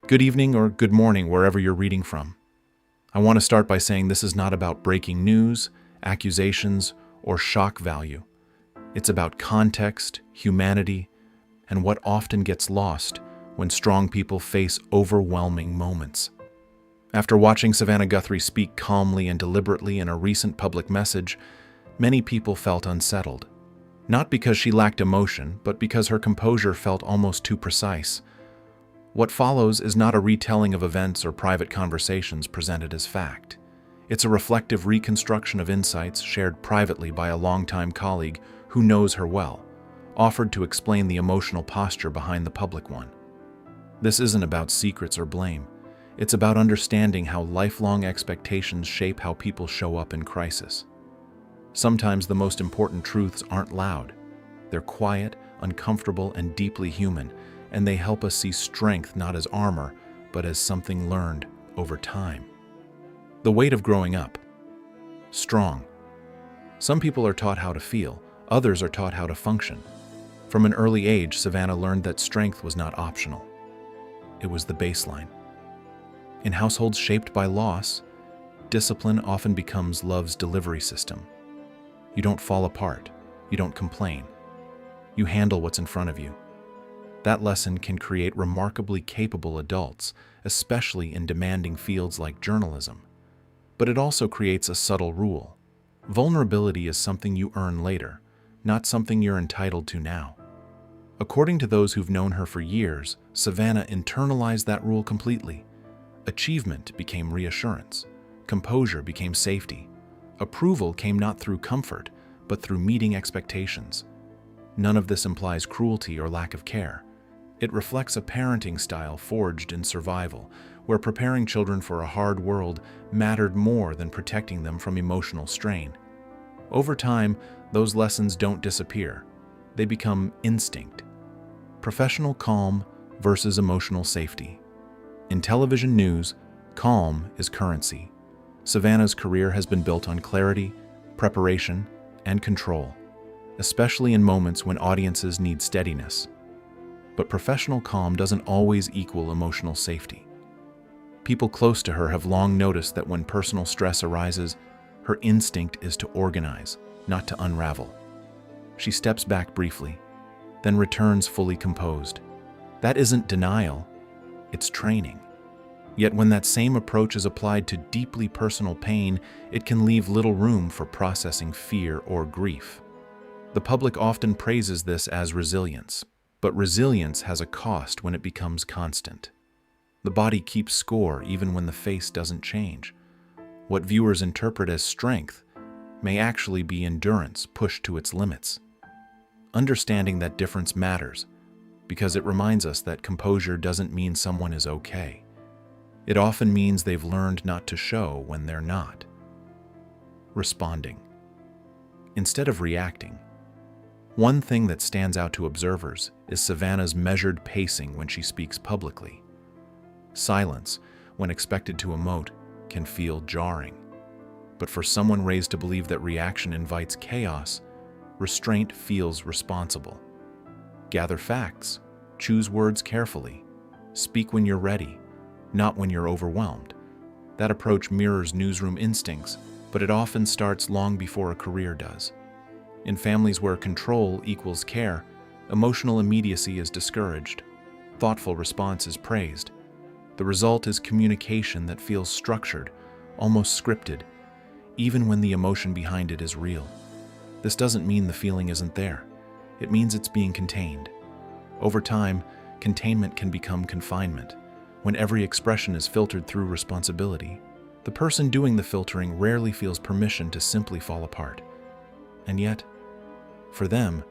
Good evening or good morning, wherever you're reading from. I want to start by saying this is not about breaking news, accusations, or shock value. It's about context, humanity, and what often gets lost when strong people face overwhelming moments. After watching Savannah Guthrie speak calmly and deliberately in a recent public message, many people felt unsettled. Not because she lacked emotion, but because her composure felt almost too precise. What follows is not a retelling of events or private conversations presented as fact. It's a reflective reconstruction of insights shared privately by a longtime colleague who knows her well, offered to explain the emotional posture behind the public one. This isn't about secrets or blame. It's about understanding how lifelong expectations shape how people show up in crisis. Sometimes the most important truths aren't loud. They're quiet, uncomfortable, and deeply human, and they help us see strength not as armor, but as something learned over time. The weight of growing up. Strong. Some people are taught how to feel, others are taught how to function. From an early age, Savannah learned that strength was not optional. It was the baseline. In households shaped by loss, discipline often becomes love's delivery system. You don't fall apart. You don't complain. You handle what's in front of you. That lesson can create remarkably capable adults, especially in demanding fields like journalism. But it also creates a subtle rule. Vulnerability is something you earn later, not something you're entitled to now. According to those who've known her for years, Savannah internalized that rule completely. Achievement became reassurance. Composure became safety. Approval came not through comfort, but through meeting expectations. None of this implies cruelty or lack of care. It reflects a parenting style forged in survival, where preparing children for a hard world mattered more than protecting them from emotional strain. Over time, those lessons don't disappear. They become instinct. Professional calm versus emotional safety. In television news, calm is currency. Savannah's career has been built on clarity, preparation, and control, especially in moments when audiences need steadiness. But professional calm doesn't always equal emotional safety. People close to her have long noticed that when personal stress arises, her instinct is to organize, not to unravel. She steps back briefly, then returns fully composed. That isn't denial, it's training. Yet when that same approach is applied to deeply personal pain, it can leave little room for processing fear or grief. The public often praises this as resilience, but resilience has a cost when it becomes constant. The body keeps score even when the face doesn't change. What viewers interpret as strength may actually be endurance pushed to its limits. Understanding that difference matters because it reminds us that composure doesn't mean someone is okay. It often means they've learned not to show when they're not. Responding. Instead of reacting. One thing that stands out to observers is Savannah's measured pacing when she speaks publicly. Silence, when expected to emote, can feel jarring. But for someone raised to believe that reaction invites chaos, restraint feels responsible. Gather facts, choose words carefully, speak when you're ready, not when you're overwhelmed. That approach mirrors newsroom instincts, but it often starts long before a career does. In families where control equals care, emotional immediacy is discouraged. Thoughtful response is praised. The result is communication that feels structured, almost scripted, even when the emotion behind it is real. This doesn't mean the feeling isn't there. It means it's being contained. Over time, containment can become confinement. When every expression is filtered through responsibility, the person doing the filtering rarely feels permission to simply fall apart. And yet, for them,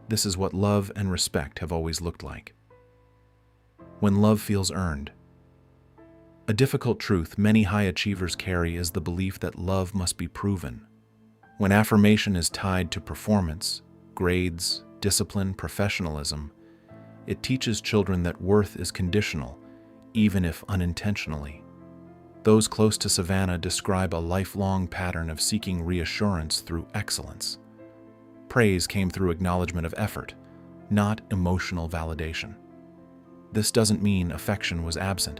this is what love and respect have always looked like. When love feels earned. A difficult truth many high achievers carry is the belief that love must be proven. When affirmation is tied to performance, grades, discipline, professionalism, it teaches children that worth is conditional, even if unintentionally. Those close to Savannah describe a lifelong pattern of seeking reassurance through excellence. Praise came through acknowledgement of effort, not emotional validation. this doesn't mean affection was absent.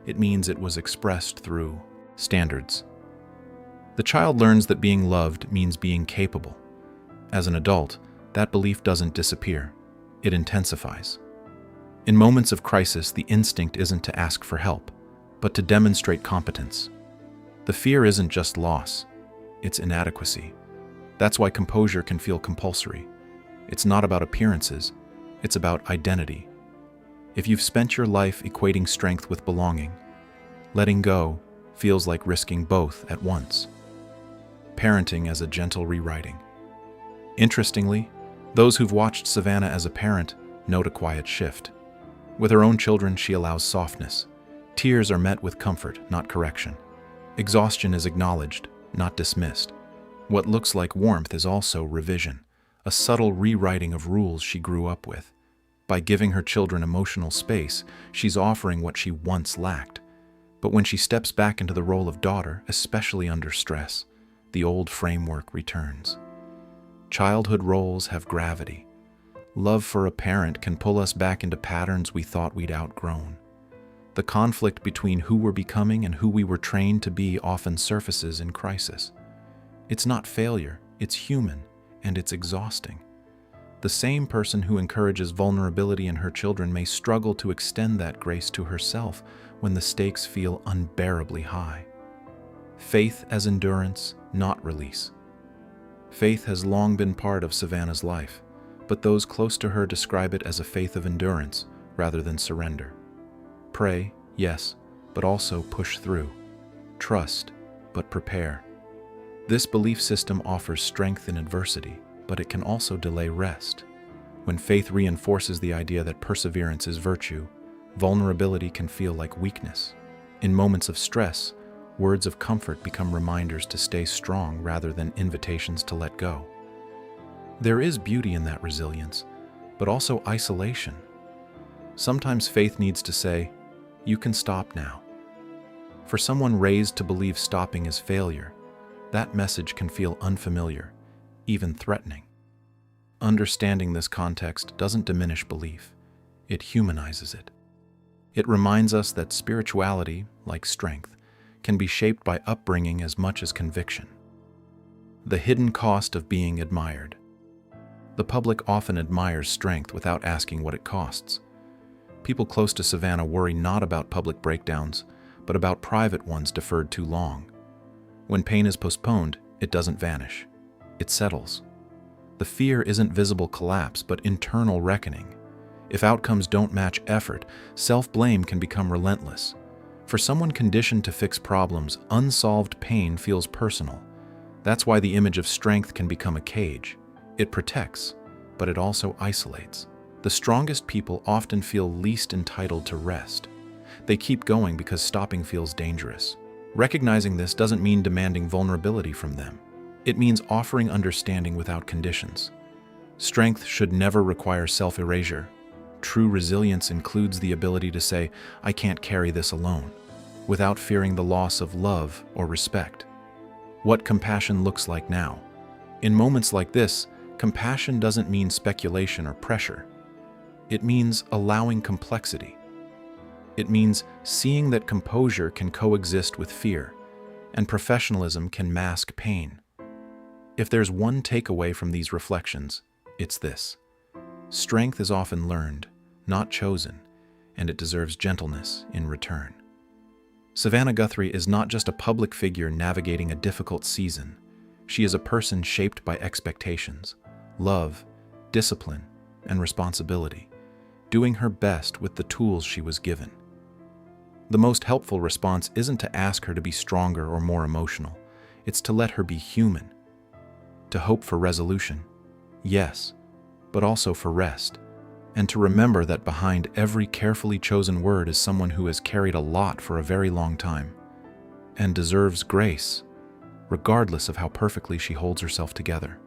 It means it was expressed through standards. The child learns that being loved means being capable. As an adult, that belief doesn't disappear. It intensifies. In moments of crisis, the instinct isn't to ask for help, but to demonstrate competence. The fear isn't just loss, it's inadequacy. That's why composure can feel compulsory. It's not about appearances, it's about identity. If you've spent your life equating strength with belonging, letting go feels like risking both at once. Parenting as a gentle rewriting. Interestingly, those who've watched Savannah as a parent note a quiet shift. With her own children, she allows softness. Tears are met with comfort, not correction. Exhaustion is acknowledged, not dismissed. What looks like warmth is also revision, a subtle rewriting of rules she grew up with. By giving her children emotional space, she's offering what she once lacked. But when she steps back into the role of daughter, especially under stress, the old framework returns. Childhood roles have gravity. Love for a parent can pull us back into patterns we thought we'd outgrown. The conflict between who we're becoming and who we were trained to be often surfaces in crisis. It's not failure, it's human, and it's exhausting. The same person who encourages vulnerability in her children may struggle to extend that grace to herself when the stakes feel unbearably high. Faith as endurance, not release. Faith has long been part of Savannah's life, but those close to her describe it as a faith of endurance rather than surrender. Pray, yes, but also push through. Trust, but prepare. This belief system offers strength in adversity, but it can also delay rest. When faith reinforces the idea that perseverance is virtue, vulnerability can feel like weakness. In moments of stress, words of comfort become reminders to stay strong rather than invitations to let go. There is beauty in that resilience, but also isolation. Sometimes faith needs to say, "You can stop now." For someone raised to believe stopping is failure, that message can feel unfamiliar, even threatening. Understanding this context doesn't diminish belief, it humanizes it. It reminds us that spirituality, like strength, can be shaped by upbringing as much as conviction. The hidden cost of being admired. The public often admires strength without asking what it costs. People close to Savannah worry not about public breakdowns, but about private ones deferred too long. When pain is postponed, it doesn't vanish. It settles. The fear isn't visible collapse, but internal reckoning. If outcomes don't match effort, self-blame can become relentless. For someone conditioned to fix problems, unsolved pain feels personal. That's why the image of strength can become a cage. It protects, but it also isolates. The strongest people often feel least entitled to rest. They keep going because stopping feels dangerous. Recognizing this doesn't mean demanding vulnerability from them. It means offering understanding without conditions. Strength should never require self-erasure. True resilience includes the ability to say, "I can't carry this alone," without fearing the loss of love or respect. What compassion looks like now. In moments like this, compassion doesn't mean speculation or pressure. It means allowing complexity. It means seeing that composure can coexist with fear, and professionalism can mask pain. If there's one takeaway from these reflections, it's this. Strength is often learned, not chosen, and it deserves gentleness in return. Savannah Guthrie is not just a public figure navigating a difficult season. She is a person shaped by expectations, love, discipline, and responsibility, doing her best with the tools she was given. The most helpful response isn't to ask her to be stronger or more emotional. It's to let her be human. To hope for resolution, yes, but also for rest. And to remember that behind every carefully chosen word is someone who has carried a lot for a very long time and deserves grace, regardless of how perfectly she holds herself together.